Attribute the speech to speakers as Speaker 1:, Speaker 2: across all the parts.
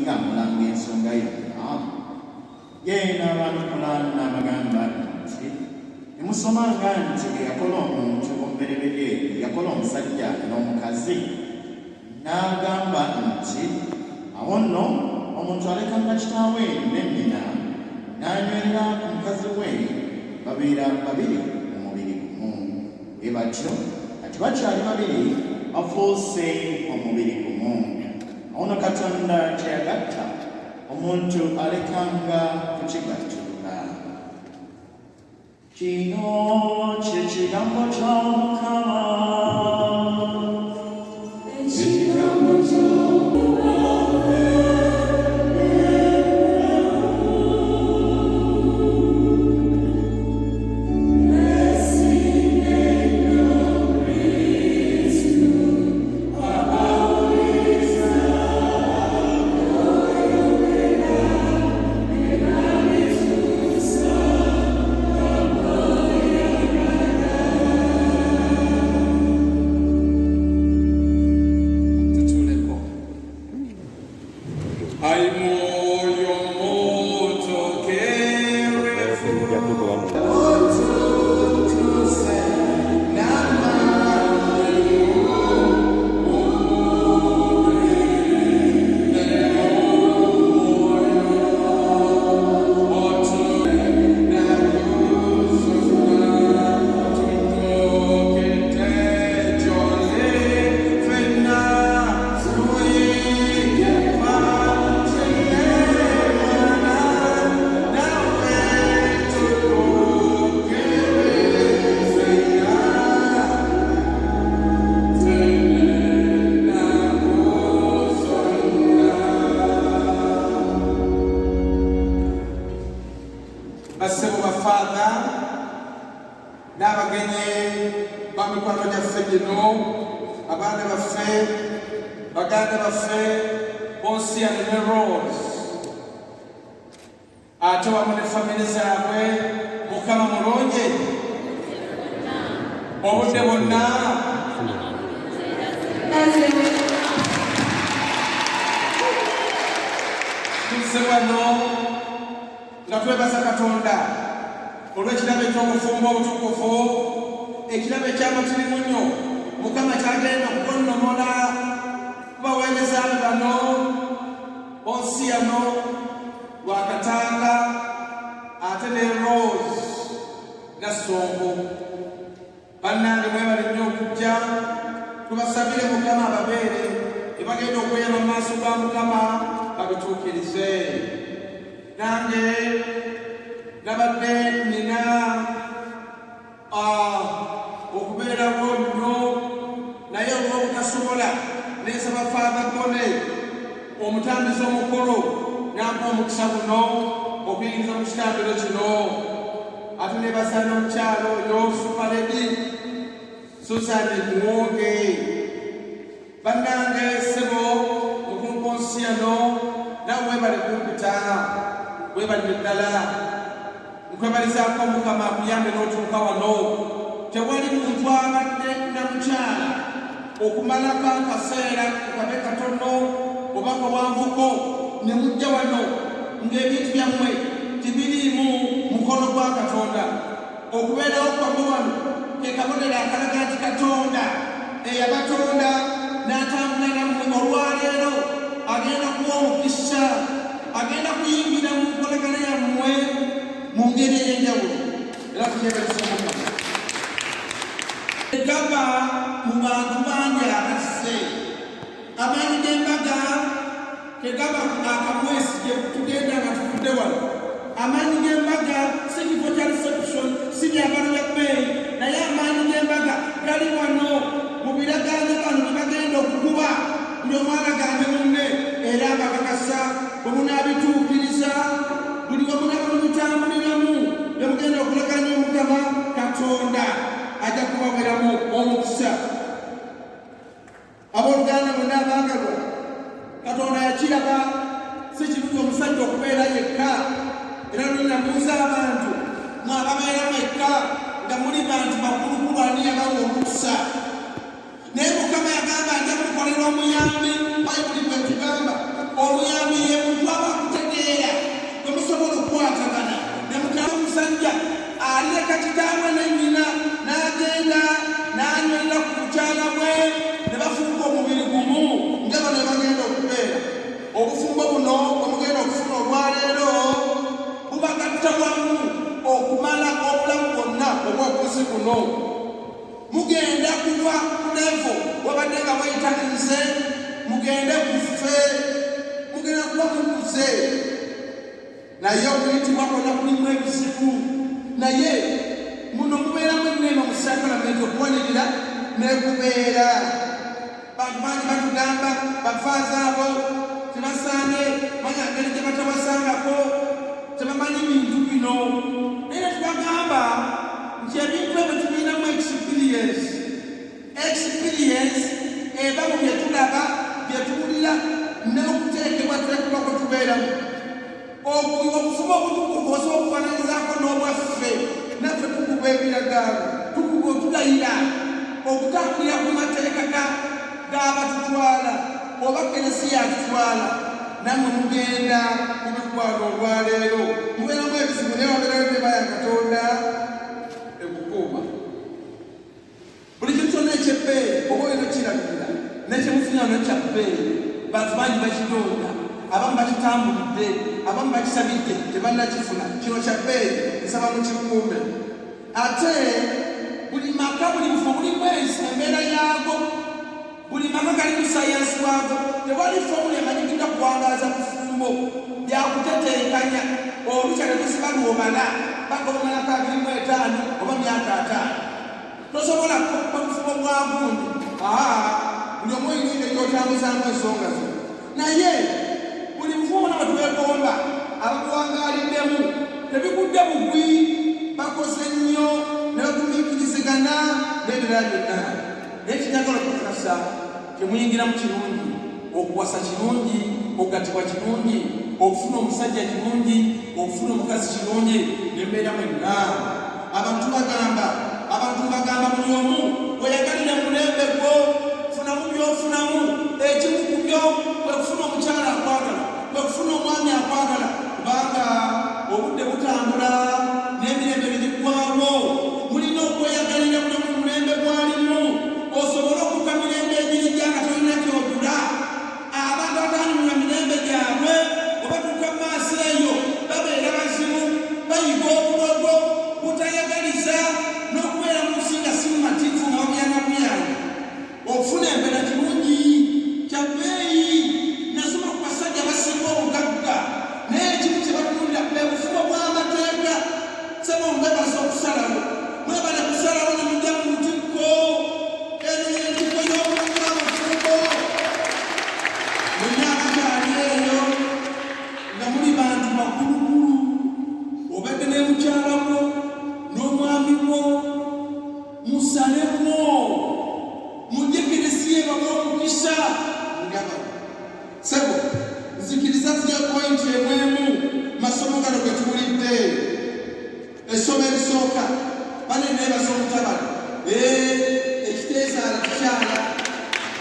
Speaker 1: singa mulanga ensonga yonna yena abanukula n'abagamba nti emusomanga nti yakola omuntu omubereberye yakola omusajja n'omukazi n'agamba nti awo nno omuntu alekanga kitaawe ne nnyina n'anywerera ku mukazi we babeera babiri mu mubiri gumu bwe batyo ati bakyali babiri bafuuse omubiri gumu awo no Katonda kyeyagatta omuntu alekanga kukigattulula. Kino kye kigambo kya Mukama.
Speaker 2: Basebo bafaaga n'abagenyi bamikwano gyaffe gino abaana baffe baganda baffe Bonsiano ne Rose ate wamu ne famire zaabwe Mukama mulungi obudde bwonna tuzze wano nga twebaza Katonda olw'ekirabo eky'obufumbo obutukuvu ekirabo eky'amatirimu nnyo Mukama kyagenda okukonnomola kubaweerezaabe bano Bonsiano Lwakatanga ate ne Rose Nassongo. Bannange mwebale nnyo okujja tubasabire Mukama ababeere ebagenda okweyama mu maaso ga Mukama babituukirize. Nange nabadde nina okubeerawo nnyo naye olw'obutasobola neesaba Father Gone omutambizi omukulu nampa omukisa guno okuyingiza mu kitambiro kino ate neebasa n'omukyalo oyo Superlady Susan Muwonge. Bannange ssebo Bonsiano nawe webale kumpita webalire ddala nkwebalizaako Mukama akuyambe n'otuuka wano. Tewali muntu abadde namukyala okumalako akaseera kabe katono oba kawanvuko ne mujja wano ng'ebintu byammwe tibiriimu mukono gwa Katonda. Okubeerawo kwammwe wano ke kabonero akalaga nti Katonda eyabatonda n'atambula nammwe olwaleero agenda kuwa omukisa agenda kuyingira mu nkolagana yammwe mu ngeri ey'enjawulo era tuyebalisa Mukama. Egaba mu bantu bangi abasse amaanyi g'embaga tegaba akamwesi gye tugenda nga tufudde wano. Amaanyi g'embaga si kifo kya reception si byambalo bya bbeeyi naye amaanyi g'embaga gali wano mu biragaane bano bye bagenda okukuba buli omwana gange munne era abakakasa bwe munaabituukiriza buli we munaaba mubitambuliramu bye mugenda okulaganya Omukama Katonda ajja kubaweeramu omukisa. Abooluganda bonna abaagalwa Katonda yakiraba si kirungi omusajja okubeera yekka era ninabuuza abantu mwababeera mwekka nga muli bantu bakulukulu ani yabawa omukisa. Naye Mukama yagamba ajja kukolera omuyambi Bayibuli bwe tugamba omuyambi kuno mugenda kuva ku levo wabadde nga mweyita nze mugende kufe mugenda kuba mukuze naye okuyitibwa kwonna kulimu ebizibu naye muno mubeeramu enneema mu sakalamenti okuwanirira nekubeera bantu bangi batugamba bafaaza abo tebasaanye manya ngeri gye batabasangako tebamanyi bintu bino naye tubagamba nti ebintu ebyo tubinamu experience eba mu bye tulaba bye tuwulira n'okuteekebwa tulekebwa kwe tubeeramu obufuba obutukuvu osobola okufaananyizaako n'obwaffe naffe tukuba ebiragaano tukuba otulayira okutambulira ku mateeka g'abatutwala oba kenesi yatutwala nammwe mugenda ku mikwano olwaleero mubeeramu ebizibu naye wabeerayo ddeba ya Katonda ekukuuma buli kintu kyonna ekyebbeeyi oba olina kirabirira nekyemufunira nekya bbeeyi bantu bangi bakironda abamu bakitambulidde abamu bakisabidde tebannakifuna kino kya bbeeyi nsaba mukikuume ate buli maka buli bufu bulimu embeera yaago buli maka galimu sayansi waago tewali fomula emanyikidwa kuwangaaza bufumbo byakuteteekanya olukyale lusiba lwomala paka omalako 25 oba myaka 5 tosobola kuba bufumbo bwa gundi buli omu oyina engeri gyotambuzaamu ensonga zo naye buli bufumbo naba twekomba abakuwangaaliddemu tebigudde bugwi bakoze nnyo ne bagumiikirizigana n'ebirala byonna naye kinyagala okukakasa temuyingiramu kirungi okuwasa kirungi okugatibwa kirungi okufuna omusajja kirungi okufuna omukazi kirungi nembeera mwenna abantu bagamba buli omu weyagalira mulembe gwo funamu byofunamu ekimu ku byo kwekufuna omukyala akwagala kwekufuna omwami akwagala kubanga obudde butambula n'emirembe biriggwawo mulina okweyagalira buli mu mulembe gwalimu osobole okuka mirembe egiri gyanga tolina kyogula abantu abatanyumira mirembe gyabwe obatuuka mu maaso eyo babeera bazibu bayiga obulogo butayagaliza n'okubeera mu nsi nga si mumatiifu nga babuyanabuyanyi okufuna embeera kirungi kya bbeeyi nasoma ku basajja basinga obugagga naye ekimu kye batunulira bebufumo bw'amateeka sema omwebaza okusalawo mwebale kusalawo ne mujja mu lutikko eno yentikko y'okulagula abafumbo mwenna abakyali eyo nga muli bantu bakulukulu obadde ne mukyalamo n'omwami wo musalemo mujje kirisiye bab'omukisa ngaba sebo nzikiriza zirya pointi emwemu masomo gano ge tuwulidde essomo erisooka baneneebaza omutabala ekiteesaala kikyala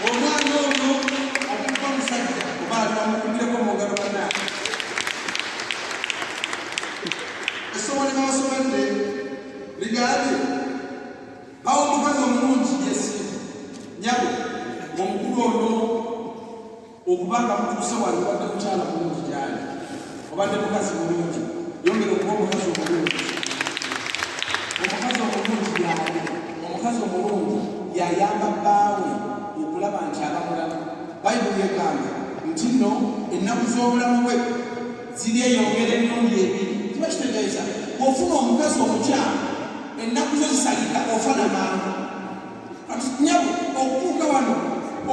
Speaker 2: omwana ono akuba musajja oba alibamukubireko mungalo bana essomo libawasomedde ligambye awo omukazi omulungi yesi nyabo omukulu ono okubanga mutuuse wali obadde mukyala mulungi gyali obadde mukazi mulungi yongera okuba omukazi omulungi omukazi omulungi yayamba bbaawe okulaba nti abamulamu bayibuli egamba nti nno ennaku z'obulamu bwe ziryeyongera emirundi ebiri kiba kitegeeza ofuna omukazi omukyala ennaku zo zisalika ofana mangu kati nyabo okutuuka wano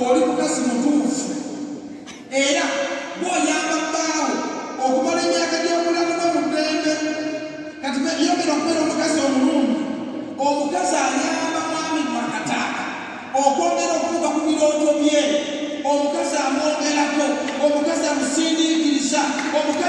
Speaker 2: oli mukazi mutuufu era bw'oyamba bbaawe okumala emyaka gy'obulamu bwe mu ddembe kati yongera okubeera omukazi omulungi omukazi ayamba mwami mwakataaka okwongera okutuuka ku birooto bye omukazi amwongerako omukazi amusindiikiriza omukazi